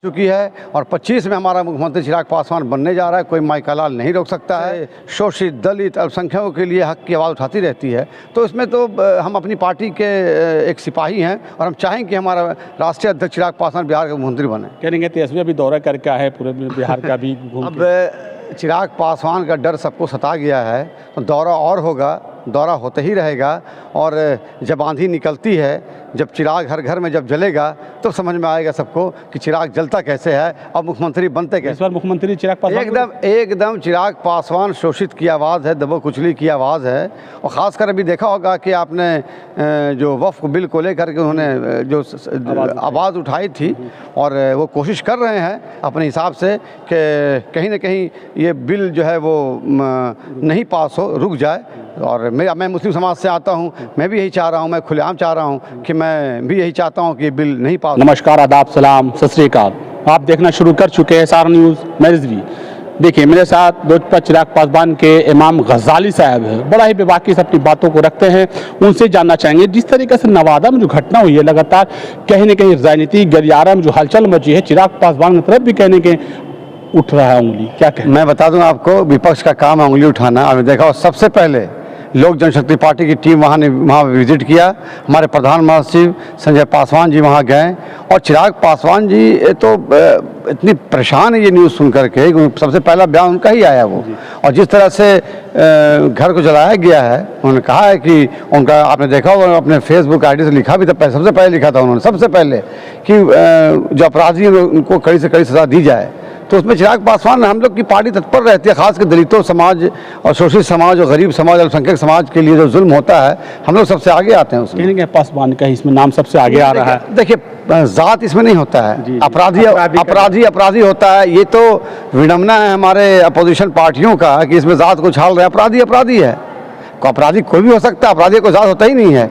चुकी है और 25 में हमारा मुख्यमंत्री चिराग पासवान बनने जा रहा है। कोई माई का लाल नहीं रोक सकता है। शोषित दलित अल्पसंख्यकों के लिए हक की आवाज़ उठाती रहती है। तो इसमें तो हम अपनी पार्टी के एक सिपाही हैं और हम चाहेंगे कि हमारा राष्ट्रीय अध्यक्ष चिराग पासवान बिहार के मुख्यमंत्री बने। कहेंगे तेजस्वी अभी दौरा करके आए पूरे बिहार का भी अब चिराग पासवान का डर सबको सता गया है, तो दौरा और होगा, दौरा होते ही रहेगा। और जब आंधी निकलती है, जब चिराग हर घर में जब जलेगा तो समझ में आएगा सबको कि चिराग जलता कैसे है और मुख्यमंत्री बनते कैसे। इस बार मुख्यमंत्री चिराग पासवान एकदम चिराग पासवान शोषित की आवाज़ है, दबो कुचली की आवाज़ है। और ख़ासकर अभी देखा होगा कि आपने जो वक्फ बिल को लेकर के उन्होंने जो आवाज़ उठाई थी, और वो कोशिश कर रहे हैं अपने हिसाब से कि कहीं ना कहीं ये बिल जो है वो नहीं पास हो, रुक जाए। और मैं मुस्लिम समाज से आता हूं, मैं भी यही चाह रहा हूं, मैं खुलेआम चाह रहा हूं कि मैं भी यही चाहता हूं कि ये बिल नहीं पास। नमस्कार, आदाब, सलाम, सत श्री अकाल। आप देखना शुरू कर चुके हैं SR न्यूज़, मैं रिजवी। देखिए, मेरे साथ लोजपा चिराग पासवान के इमाम गजाली साहब है। बड़ा ही बेबाकी से अपनी बातों को रखते हैं, उनसे जानना चाहेंगे जिस तरीके से नवादा में जो घटना हुई है, लगातार कहीं न कहीं राजनीतिक गलियारा में जो हलचल मची है, चिराग पासवान की तरफ भी कहने के उठ रहा है उंगली। क्या कहें? मैं बता दूं आपको, विपक्ष का काम है उंगली उठाना। आपने देखा, सबसे पहले लोक जनशक्ति पार्टी की टीम वहाँ विजिट किया। हमारे प्रधान महासचिव संजय पासवान जी वहाँ गए, और चिराग पासवान जी तो इतनी परेशान है ये न्यूज़ सुन करके। सबसे पहला बयान उनका ही आया वो, और जिस तरह से घर को जलाया गया है, उन्होंने कहा है कि उनका, आपने देखा होगा अपने फेसबुक आईडी से लिखा भी था, सबसे पहले लिखा था उन्होंने, सबसे पहले कि जो अपराधी हैं उनको कड़ी से कड़ी सज़ा दी जाए। तो उसमें चिराग पासवान, हम लोग की पार्टी तत्पर रहती है, खासकर दलितों समाज और शोषित समाज और गरीब समाज, अल्पसंख्यक समाज के लिए जो जुल्म होता है, हम लोग सबसे आगे आते हैं उसमें। कहेंगे पासवान का इसमें नाम सबसे आगे आ रहा है। देखिए, जात इसमें नहीं होता है, अपराधी होता है। ये तो विडम्बना है हमारे अपोजिशन पार्टियों का कि इसमें जात को छाल रहे हैं। अपराधी है, अपराधी कोई भी हो सकता है, अपराधी को जात होता ही नहीं है।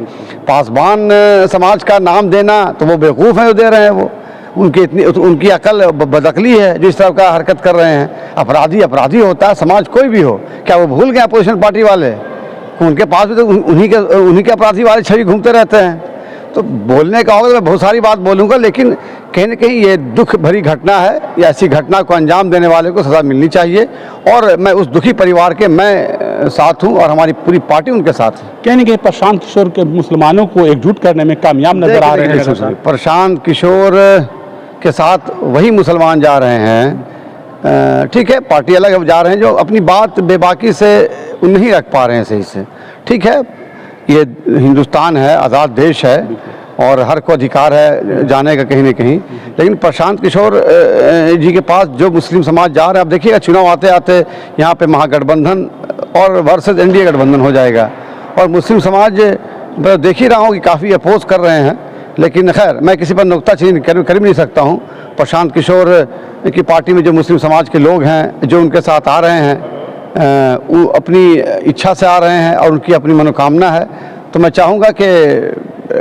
पासवान समाज का नाम देना तो वो बेवकूफ़ है, वो दे रहे हैं, वो उनकी अकल बदअकली है जो इस तरह का हरकत कर रहे हैं। अपराधी होता है समाज कोई भी हो। क्या वो भूल गए अपोजिशन पार्टी वाले? उनके पास भी तो उन्हीं के अपराधी वाले छवि घूमते रहते हैं। तो बोलने का होगा तो मैं बहुत सारी बात बोलूँगा, लेकिन कहीं ना कहीं ये दुख भरी घटना है। या ऐसी घटना को अंजाम देने वाले को सज़ा मिलनी चाहिए, और मैं उस दुखी परिवार के मैं साथ हूँ और हमारी पूरी पार्टी उनके साथ है। कहने के प्रशांत किशोर के मुसलमानों को एकजुट करने में कामयाब नजर आ रहे हैं। प्रशांत किशोर के साथ वही मुसलमान जा रहे हैं, ठीक है, पार्टी अलग जा रहे हैं, जो अपनी बात बेबाकी से नहीं रख पा रहे हैं सही से। ठीक है, ये हिंदुस्तान है, आज़ाद देश है, और हर को अधिकार है जाने का कहीं ना कहीं। लेकिन प्रशांत किशोर जी के पास जो मुस्लिम समाज जा रहे हैं, अब देखिएगा चुनाव आते आते यहाँ पे महागठबंधन और वर्सेस NDA गठबंधन हो जाएगा, और मुस्लिम समाज देख ही रहा हूँ कि काफ़ी अपोज कर रहे हैं। लेकिन खैर, मैं किसी पर नुक्ताचीनी कर नहीं सकता हूँ। प्रशांत किशोर की पार्टी में जो मुस्लिम समाज के लोग हैं, जो उनके साथ आ रहे हैं, वो अपनी इच्छा से आ रहे हैं और उनकी अपनी मनोकामना है। तो मैं चाहूँगा कि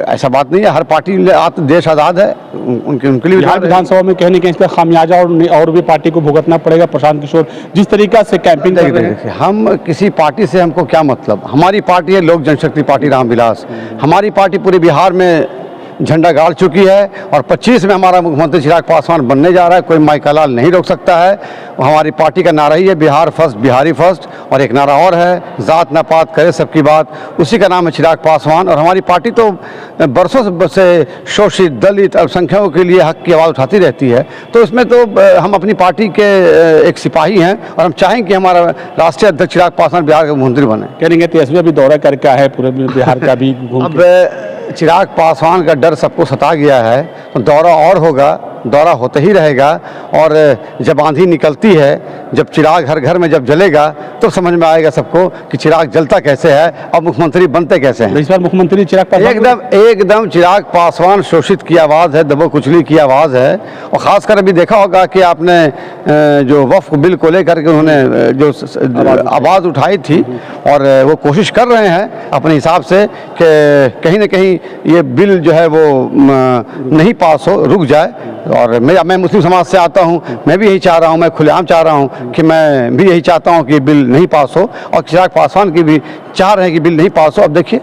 ऐसा बात नहीं है, हर पार्टी देश आज़ाद है, उनके लिए विधानसभा में कहने के इस पर खामियाजा और भी पार्टी को भुगतना पड़ेगा। प्रशांत किशोर जिस तरीका से कैंपिंग कर रहे हैं, हम किसी पार्टी से हमको क्या मतलब। हमारी पार्टी है लोक जनशक्ति पार्टी रामविलास। हमारी पार्टी पूरे बिहार में झंडा गाड़ चुकी है, और 25 में हमारा मुख्यमंत्री चिराग पासवान बनने जा रहा है। कोई माई का लाल नहीं रोक सकता है। हमारी पार्टी का नारा ही है बिहार फर्स्ट, बिहारी फर्स्ट, और एक नारा और है, जात ना पात करे सबकी बात, उसी का नाम है चिराग पासवान। और हमारी पार्टी तो बरसों से शोषित दलित अल्पसंख्यकों के लिए हक की आवाज़ उठाती रहती है। तो इसमें तो हम अपनी पार्टी के एक सिपाही हैं, और हम चाहेंगे कि हमारा राष्ट्रीय अध्यक्ष चिराग पासवान बिहार के मुख्यमंत्री बने। कहेंगे तेजस्वी अभी दौरा करके आए पूरे बिहार का भी अब चिराग पासवान का डर सबको सता गया है, तो दौरा और होगा, दौरा होते ही रहेगा। और जब आंधी निकलती है, जब चिराग हर घर में जब जलेगा तो समझ में आएगा सबको कि चिराग जलता कैसे है और मुख्यमंत्री बनते कैसे हैं। इस बार मुख्यमंत्री चिराग पासवान एकदम चिराग पासवान शोषित की आवाज़ है, दबो कुचली की आवाज़ है। और ख़ासकर अभी देखा होगा कि आपने जो वक्फ बिल को लेकर के उन्होंने जो आवाज़ उठाई थी, और वो कोशिश कर रहे हैं अपने हिसाब से कि कहीं ना कहीं ये बिल जो है वो नहीं पास हो, रुक जाए। और मैं मुस्लिम समाज से आता हूँ, मैं भी यही चाह रहा हूँ, मैं खुलेआम चाह रहा हूँ कि मैं भी यही चाहता हूँ कि बिल नहीं पास हो, और चिराग पासवान की भी चाह रहे हैं कि बिल नहीं पास हो। अब देखिए